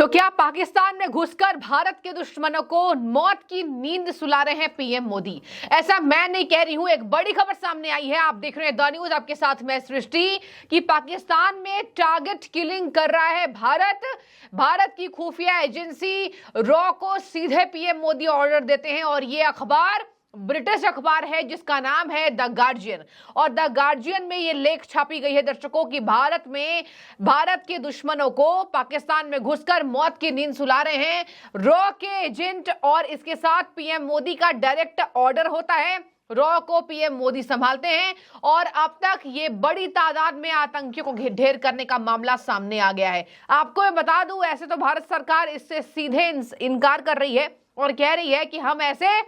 तो क्या पाकिस्तान में घुसकर भारत के दुश्मनों को मौत की नींद सुला रहे हैं पीएम मोदी? ऐसा मैं नहीं कह रही हूं, एक बड़ी खबर सामने आई है। आप देख रहे हैं द न्यूज, आपके साथ मैं सृष्टि। कि पाकिस्तान में टारगेट किलिंग कर रहा है भारत की खुफिया एजेंसी रॉ को सीधे पीएम मोदी ऑर्डर देते हैं। और ये अखबार ब्रिटिश अखबार है जिसका नाम है द गार्जियन। और द गार्जियन में ये लेख छापी गई है दर्शकों की भारत के दुश्मनों को पाकिस्तान में घुसकर मौत की नींद सुला रहे हैं रॉ के एजेंट, और इसके साथ पीएम मोदी का डायरेक्ट ऑर्डर होता है। रॉ को पीएम मोदी संभालते हैं और अब तक ये बड़ी तादाद में आतंकियों को ढेर करने का मामला सामने आ गया है। आपको मैं बता दूं, ऐसे तो भारत सरकार इससे सीधे इनकार कर रही है और कह रही है कि हम ऐसे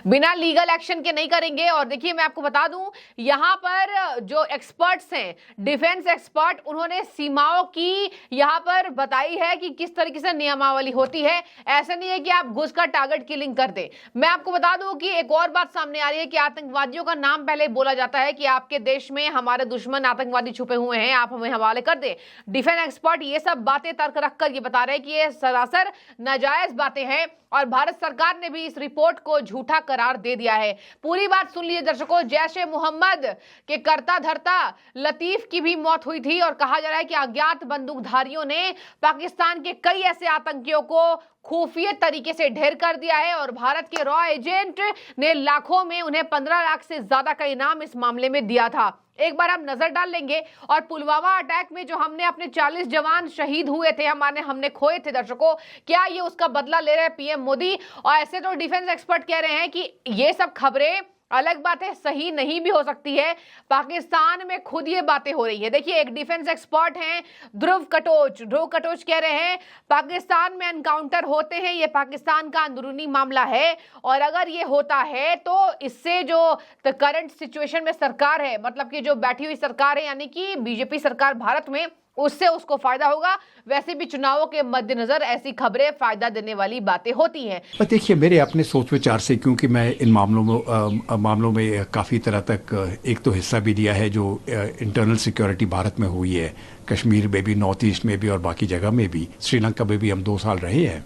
बिना लीगल एक्शन के नहीं करेंगे। और देखिए, मैं आपको बता दूं, यहां पर जो एक्सपर्ट्स हैं, डिफेंस एक्सपर्ट, उन्होंने सीमाओं की यहां पर बताई है कि किस तरीके से नियमावली होती है। ऐसा नहीं है कि आप घुसकर टारगेट किलिंग कर दे। मैं आपको बता दूं कि एक और बात सामने आ रही है कि आतंकवादियों का नाम पहले बोला जाता है कि आपके देश में हमारे दुश्मन आतंकवादी छुपे हुए हैं, आप हमें हवाले कर दे। डिफेंस एक्सपर्ट ये सब बातें तर्क रखकर ये बता रहे हैं कि ये सरासर नाजायज बातें हैं और भारत सरकार ने भी इस रिपोर्ट को झूठा करार दे दिया है। पूरी बात सुन लीजिए दर्शकों। जैश ए मोहम्मद के कर्ता धर्ता लतीफ की भी मौत हुई थी और कहा जा रहा है कि अज्ञात बंदूकधारियों ने पाकिस्तान के कई ऐसे आतंकियों को खुफिया तरीके से ढेर कर दिया है और भारत के रॉ एजेंट ने लाखों में उन्हें 15 लाख से ज्यादा का इनाम इस मामले में दिया था। एक बार हम नजर डाल लेंगे। और पुलवामा अटैक में जो हमने अपने 40 जवान शहीद हुए थे, हमने खोए थे दर्शकों, क्या ये उसका बदला ले रहे हैं पीएम मोदी? और ऐसे तो डिफेंस एक्सपर्ट कह रहे हैं कि ये सब खबरें, अलग बात है, सही नहीं भी हो सकती है। पाकिस्तान में खुद ये बातें हो रही है। देखिए, एक डिफेंस एक्सपर्ट हैं ध्रुव कटोच कह रहे हैं पाकिस्तान में एनकाउंटर होते हैं, ये पाकिस्तान का अंदरूनी मामला है और अगर ये होता है तो इससे जो करंट सिचुएशन में सरकार है, मतलब कि जो बैठी हुई सरकार है यानी कि बीजेपी सरकार भारत में, उससे उसको फायदा होगा। वैसे भी चुनावों के मद्देनजर ऐसी खबरें फायदा देने वाली बातें होती हैं। देखिए, मेरे अपने सोच विचार से, क्योंकि मैं इन मामलों में काफ़ी तरह तक एक तो हिस्सा भी लिया है, जो इंटरनल सिक्योरिटी भारत में हुई है, कश्मीर में भी, नॉर्थ ईस्ट में भी और बाकी जगह में भी, श्रीलंका में भी हम 2 साल रहे हैं।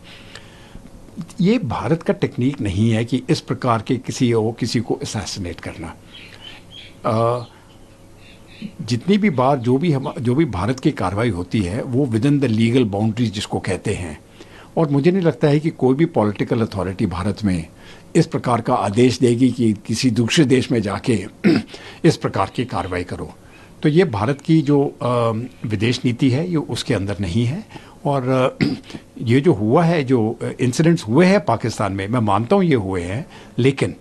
ये भारत का टेक्निक नहीं है कि इस प्रकार के किसी को असैसिनेट करना। जितनी भी बार जो भी भारत की कार्रवाई होती है वो with in the legal boundaries जिसको कहते हैं, और मुझे नहीं लगता है कि कोई भी पॉलिटिकल अथॉरिटी भारत में इस प्रकार का आदेश देगी कि किसी दूसरे देश में जाके इस प्रकार की कार्रवाई करो। तो ये भारत की जो विदेश नीति है, ये उसके अंदर नहीं है। और ये जो हुआ है, जो इंसिडेंट्स हुए हैं पाकिस्तान में, मैं मानता हूँ ये हुए हैं, लेकिन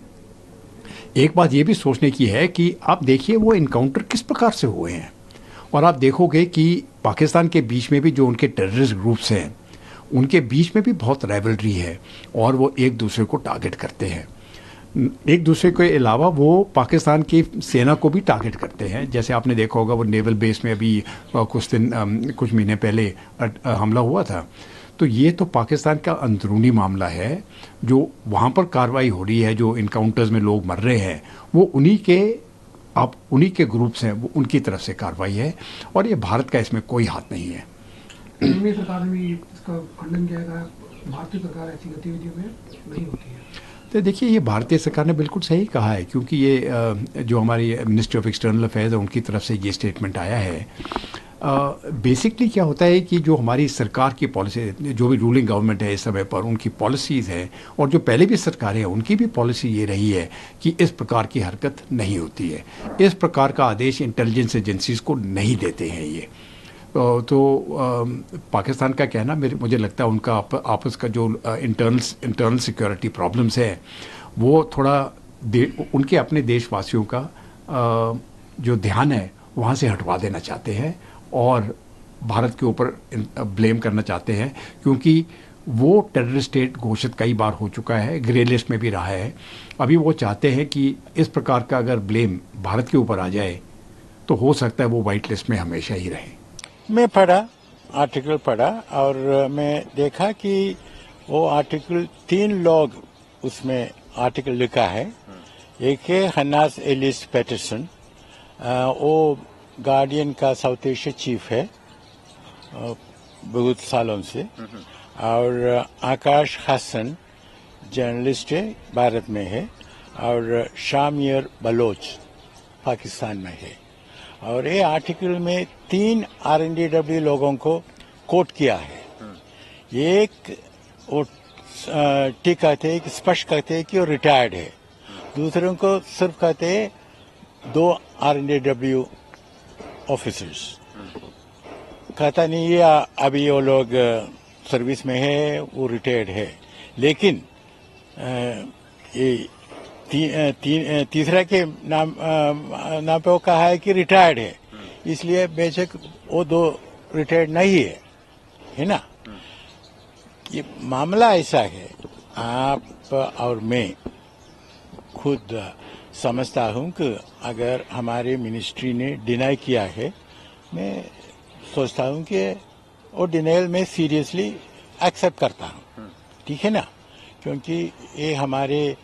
एक बात ये भी सोचने की है कि आप देखिए वो इनकाउंटर किस प्रकार से हुए हैं। और आप देखोगे कि पाकिस्तान के बीच में भी जो उनके टेररिस्ट ग्रुप्स हैं, उनके बीच में भी बहुत राइवलरी है और वो एक दूसरे को टारगेट करते हैं। एक दूसरे के अलावा वो पाकिस्तान की सेना को भी टारगेट करते हैं। जैसे आपने देखा होगा, वो नेवल बेस में अभी कुछ महीने पहले हमला हुआ था। तो ये तो पाकिस्तान का अंदरूनी मामला है। जो वहाँ पर कार्रवाई हो रही है, जो इनकाउंटर्स में लोग मर रहे हैं, वो उन्हीं के ग्रुप्स हैं, वो उनकी तरफ से कार्रवाई है और ये भारत का इसमें कोई हाथ नहीं है। सरकार ने इसका खंडन किया है, भारतीय सरकार ऐसी गतिविधियों में नहीं होती है। तो देखिए, ये भारतीय सरकार ने बिल्कुल सही कहा है, क्योंकि ये जो हमारी मिनिस्ट्री ऑफ एक्सटर्नल अफेयर्स है, उनकी तरफ से ये स्टेटमेंट आया है। बेसिकली क्या होता है कि जो हमारी सरकार की पॉलिसी, जो भी रूलिंग गवर्नमेंट है इस समय पर, उनकी पॉलिसीज़ हैं, और जो पहले भी सरकारें हैं उनकी भी पॉलिसी ये रही है कि इस प्रकार की हरकत नहीं होती है। इस प्रकार का आदेश इंटेलिजेंस एजेंसीज को नहीं देते हैं ये। पाकिस्तान का कहना, मुझे लगता है उनका आपस का जो इंटरनल सिक्योरिटी प्रॉब्लम्स है, वो थोड़ा उनके अपने देशवासियों का जो ध्यान है वहाँ से हटवा देना चाहते हैं और भारत के ऊपर ब्लेम करना चाहते हैं, क्योंकि वो टेररिस्ट स्टेट घोषित कई बार हो चुका है, ग्रे लिस्ट में भी रहा है। अभी वो चाहते हैं कि इस प्रकार का अगर ब्लेम भारत के ऊपर आ जाए तो हो सकता है वो वाइट लिस्ट में हमेशा ही रहे। मैं आर्टिकल पढ़ा और मैं देखा कि वो आर्टिकल 3 लोग उसमें आर्टिकल लिखा है। एक है हन्नास एलिस पैटरसन, वो गार्डियन का साउथ एशिया चीफ है। बहुत सालों से, और आकाश हसन जर्नलिस्ट है, भारत में है, और शामिर बलोच पाकिस्तान में है। और ये आर्टिकल में 3 RNDW लोगों को कोट किया है। एक वो ठीक कहते हैं कि स्पष्ट कहते हैं कि वो रिटायर्ड है, दूसरों को सिर्फ कहते हैं 2 RNDW ऑफिसर्स। कहता नहीं है अभी वो लोग सर्विस में है, वो रिटायर्ड है। लेकिन ये तीसरा के नाम पे वो कहा है कि रिटायर्ड है, इसलिए बेशक वो 2 रिटायर्ड नहीं है ना। ये मामला ऐसा है, आप और मैं खुद समझता हूं कि अगर हमारे मिनिस्ट्री ने डिनाई किया है, मैं सोचता हूं कि वो डिनाइल में सीरियसली एक्सेप्ट करता हूं, ठीक है ना, क्योंकि ये हमारे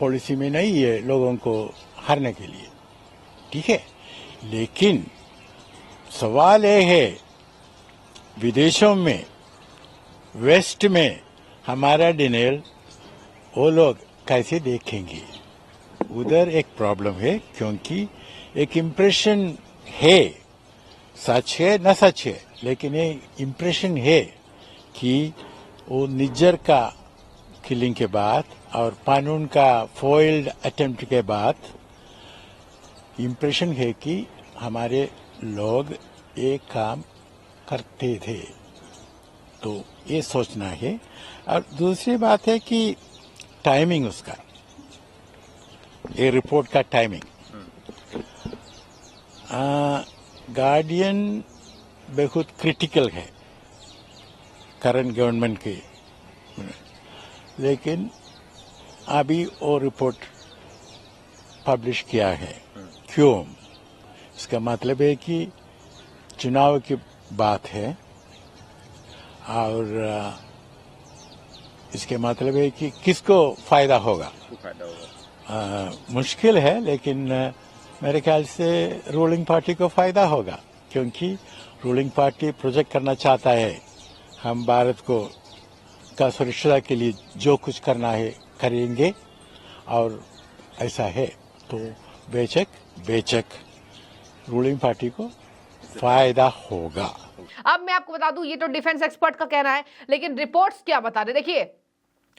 पॉलिसी में नहीं है लोगों को हारने के लिए, ठीक है। लेकिन सवाल ये है, विदेशों में, वेस्ट में हमारा डिनाइल वो लोग कैसे देखेंगे? उधर एक प्रॉब्लम है, क्योंकि एक इम्प्रेशन है, सच है न सच है, लेकिन ये इम्प्रेशन है कि वो निज्जर का किलिंग के बाद और पानून का फॉइल्ड अटेम्प्ट के बाद इम्प्रेशन है कि हमारे लोग एक काम करते थे। तो ये सोचना है। और दूसरी बात है कि टाइमिंग उसका, ये रिपोर्ट का टाइमिंग, गार्डियन बहुत क्रिटिकल है करंट गवर्नमेंट के, लेकिन अभी वो रिपोर्ट पब्लिश किया है। क्यों? इसका मतलब है कि चुनाव की बात है, और इसके मतलब है कि किसको फायदा होगा। मुश्किल है, लेकिन मेरे ख्याल से रूलिंग पार्टी को फायदा होगा, क्योंकि रूलिंग पार्टी प्रोजेक्ट करना चाहता है हम भारत को का सुरक्षा के लिए जो कुछ करना है करेंगे, और ऐसा है तो बेशक रूलिंग पार्टी को फायदा होगा। अब मैं आपको बता दूं, ये तो डिफेंस एक्सपर्ट का कहना है, लेकिन रिपोर्ट्स क्या बता रहे? देखिए,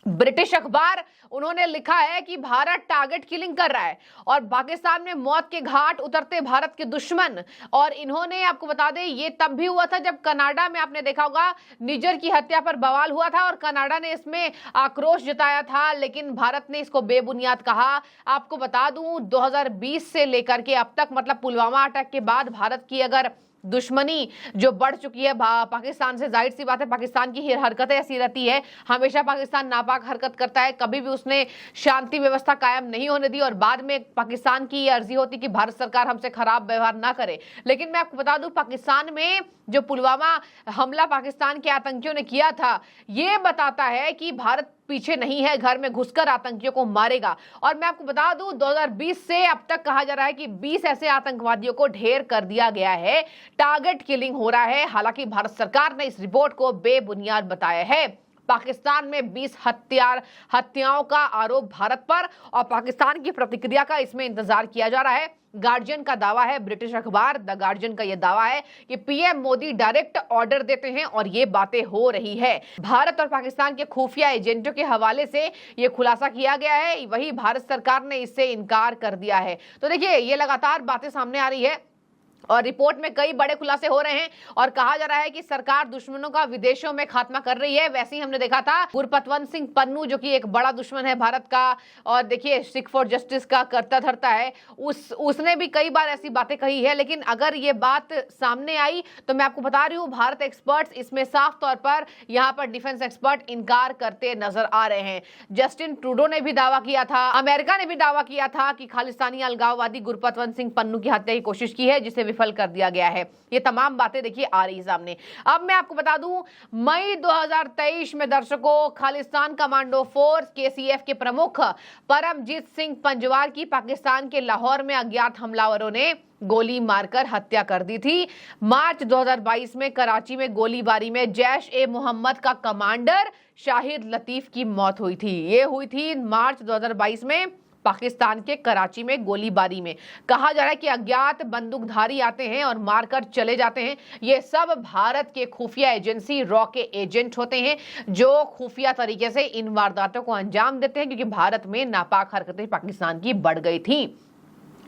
ब्रिटिश अखबार उन्होंने लिखा है कि भारत टारगेट किलिंग कर रहा है और पाकिस्तान में मौत के घाट उतरते भारत के दुश्मन। और इन्होंने, आपको बता दें, ये तब भी हुआ था जब कनाडा में, आपने देखा होगा, निज्जर की हत्या पर बवाल हुआ था और कनाडा ने इसमें आक्रोश जताया था, लेकिन भारत ने इसको बेबुनियाद कहा। आपको बता दूं, 2020 से लेकर के अब तक, मतलब पुलवामा अटैक के बाद भारत की अगर दुश्मनी जो बढ़ चुकी है पाकिस्तान से, जाहिर सी बात है पाकिस्तान की हरकतें ऐसी रहती है, हमेशा पाकिस्तान नापाक हरकत करता है, कभी भी उसने शांति व्यवस्था कायम नहीं होने दी, और बाद में पाकिस्तान की ये अर्जी होती कि भारत सरकार हमसे खराब व्यवहार ना करे। लेकिन मैं आपको बता दूं, पाकिस्तान में जो पुलवामा हमला पाकिस्तान के आतंकियों ने किया था, ये बताता है कि भारत पीछे नहीं है, घर में घुसकर आतंकियों को मारेगा। और मैं आपको बता दूं, 2020 से अब तक कहा जा रहा है कि 20 ऐसे आतंकवादियों को ढेर कर दिया गया है, टारगेट किलिंग हो रहा है। हालांकि भारत सरकार ने इस रिपोर्ट को बेबुनियाद बताया है। पाकिस्तान में 20 हत्याओं का आरोप भारत पर, और पाकिस्तान की प्रतिक्रिया का इसमें इंतजार किया जा रहा है। गार्जियन का दावा है, ब्रिटिश अखबार द गार्जियन का यह दावा है कि पीएम मोदी डायरेक्ट ऑर्डर देते हैं और ये बातें हो रही है। भारत और पाकिस्तान के खुफिया एजेंटों के हवाले से ये खुलासा किया गया है, वही भारत सरकार ने इससे इनकार कर दिया है। तो देखिए, ये लगातार बातें सामने आ रही है और रिपोर्ट में कई बड़े खुलासे हो रहे हैं और कहा जा रहा है कि सरकार दुश्मनों का विदेशों में खात्मा कर रही है। वैसे ही हमने देखा था गुरपतवंत सिंह पन्नू, जो कि एक बड़ा दुश्मन है भारत का, और देखिए सिख फॉर जस्टिस का करता धरता है, उसने भी कई बार ऐसी बातें कही है। लेकिन अगर ये बात सामने आई तो मैं आपको बता रही हूँ, भारत एक्सपर्ट्स इसमें साफ तौर पर, यहाँ पर डिफेंस एक्सपर्ट इनकार करते नजर आ रहे हैं। जस्टिन ट्रूडो ने भी दावा किया था, अमेरिका ने भी दावा किया था कि खालिस्तानी अलगाववादी गुरपतवंत सिंह पन्नू की हत्या की कोशिश की है, जिसे विफल कर दिया गया है। ये तमाम बातें देखिए आ रही सामने। अब मैं आपको बता दूं, मई 2023 में दर्शकों, खालिस्तान कमांडो फोर्स KCF के प्रमुख परमजीत सिंह पंजवार की पाकिस्तान के लाहौर में अज्ञात हमलावरों ने गोली मारकर हत्या कर दी थी। मार्च 2022 में कराची में गोलीबारी में जैश-ए-मोहम्मद का कमांडर शाहिद लतीफ की मौत हुई थी। ये हुई थी मार्च 2022 में पाकिस्तान के कराची में गोलीबारी में। कहा जा रहा है कि अज्ञात बंदूकधारी आते हैं और मारकर चले जाते हैं। ये सब भारत के खुफिया एजेंसी रॉ के एजेंट होते हैं जो खुफिया तरीके से इन वारदातों को अंजाम देते हैं, क्योंकि भारत में नापाक हरकतें पाकिस्तान की बढ़ गई थी।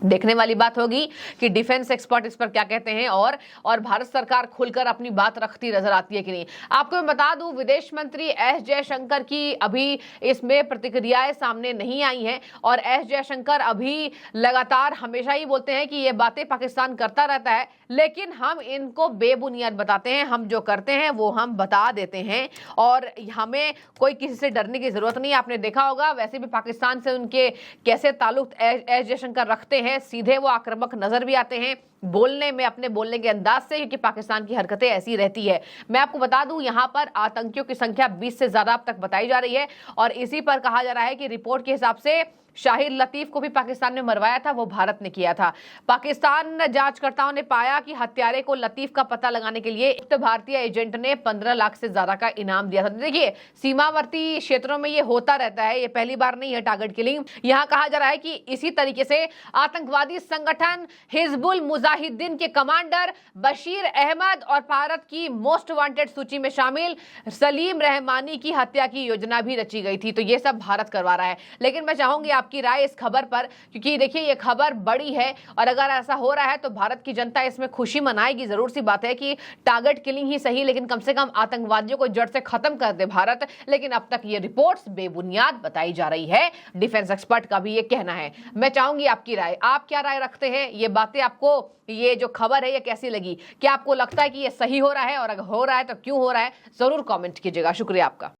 देखने वाली बात होगी कि डिफेंस एक्सपर्ट इस पर क्या कहते हैं और भारत सरकार खुलकर अपनी बात रखती नजर आती है कि नहीं। आपको मैं बता दूं, विदेश मंत्री एस जयशंकर की अभी इसमें प्रतिक्रियाएं सामने नहीं आई हैं और एस जयशंकर अभी लगातार हमेशा ही बोलते हैं कि ये बातें पाकिस्तान करता रहता है, लेकिन हम इनको बेबुनियाद बताते हैं। हम जो करते हैं वो हम बता देते हैं और हमें कोई किसी से डरने की जरूरत नहीं। आपने देखा होगा वैसे भी पाकिस्तान से उनके कैसे ताल्लुक एस जयशंकर रखते हैं, सीधे वो आक्रामक नजर भी आते हैं बोलने में, अपने बोलने के अंदाज से, क्योंकि पाकिस्तान की हरकतें ऐसी रहती है। मैं आपको बता दूं, यहां पर आतंकियों की संख्या 20 से ज्यादा अब तक बताई जा रही है और इसी पर कहा जा रहा है कि रिपोर्ट के हिसाब से शाहिद लतीफ को भी पाकिस्तान ने मरवाया था, वो भारत ने किया था। पाकिस्तान जांचकर्ताओं ने पाया कि हत्यारे को लतीफ का पता लगाने के लिए एक भारतीय एजेंट ने 15 लाख से ज्यादा का इनाम दिया था। देखिए, सीमावर्ती क्षेत्रों में ये होता रहता है, ये पहली बार नहीं है टारगेट किलिंग। यहां कहा जा रहा है कि इसी तरीके से आतंकवादी संगठन हिजबुल मुजाहिदीन के कमांडर बशीर अहमद और भारत की मोस्ट वांटेड सूची में शामिल सलीम रहमानी की हत्या की योजना भी रची गई थी। तो ये सब भारत करवा रहा है। लेकिन मैं चाहूंगी आपकी राय इस खबर पर, क्योंकि देखिए ये खबर बड़ी है और अगर ऐसा हो रहा है तो भारत की जनता इसमें खुशी मनाएगी। जरूर सी बात है कि टारगेट किलिंग ही सही, लेकिन कम से कम आतंकवादियों को जड़ से खत्म कर दे भारत। लेकिन अब तक ये रिपोर्ट्स बेबुनियाद बताई जा रही है, डिफेंस एक्सपर्ट का भी ये कहना है। मैं चाहूंगी आपकी राय, आप क्या राय रखते हैं? ये बातें आपको, ये जो खबर है ये कैसी लगी? क्या आपको लगता है कि ये सही हो रहा है और अगर हो रहा है तो क्यों हो रहा है? जरूर कमेंट कीजिएगा। शुक्रिया आपका।